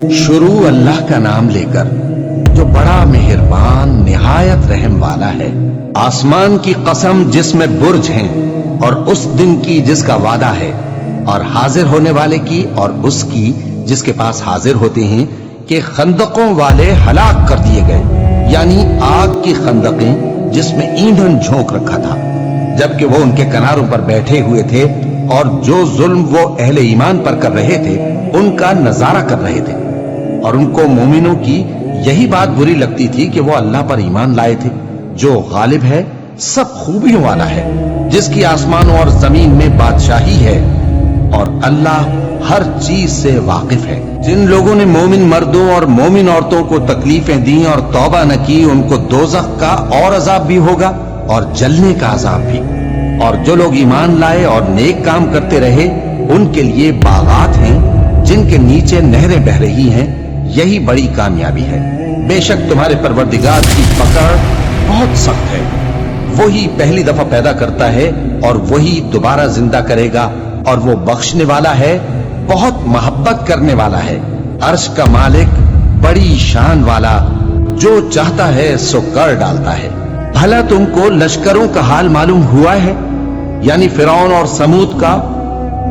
शुरू अल्लाह का नाम लेकर जो बड़ा मेहरबान निहायत रहम वाला है। आसमान की कसम जिसमें बुर्ज हैं और उस दिन की जिसका वादा है, और हाजिर होने वाले की और उसकी जिसके पास हाजिर होते हैं कि खंदकों वाले हलाक कर दिए गए, यानी आग की खंदकें जिसमें ईंधन झोंक रखा था, जबकि वो उनके किनारों पर बैठे हुए थे और जो जुल्म वो अहले ईमान पर कर रहे थे उनका नजारा कर रहे थे। और उनको मोमिनों की यही बात बुरी लगती थी कि वो अल्लाह पर ईमान लाए थे जो गालिब है, सब खूबियों वाला है, जिसकी आसमानों और जमीन में बादशाही है और अल्लाह हर चीज से वाकिफ है। जिन लोगों ने मोमिन मर्दों और मोमिन औरतों को तकलीफें दी और तौबा न की, उनको दोज़ख का और अजाब भी होगा और जलने का अजाब भी। और जो लोग ईमान लाए और नेक काम करते रहे उनके लिए बागात हैं जिनके नीचे नहरें बह रही हैं, यही बड़ी कामयाबी है। बेशक तुम्हारे परवरदिगार की पकड़ बहुत सख्त है। वही पहली दफा पैदा करता है और वही दोबारा जिंदा करेगा, और वो बख्शने वाला है, बहुत मोहब्बत करने वाला है। अर्श का मालिक, बड़ी शान वाला, जो चाहता है सो कर डालता है। भला तुमको लश्करों का हाल मालूम हुआ है, यानी फिरौन और समूद का?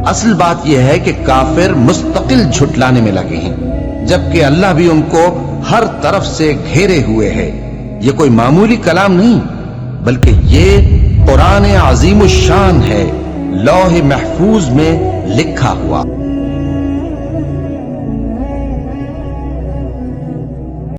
असल बात यह है कि काफिर मुस्तकिल झुटलाने में लगे हैं, जबकि अल्लाह भी उनको हर तरफ से घेरे हुए है। ये कोई मामूली कलाम नहीं, बल्कि ये कुरान अजीमुश शान है, लौह महफूज में लिखा हुआ।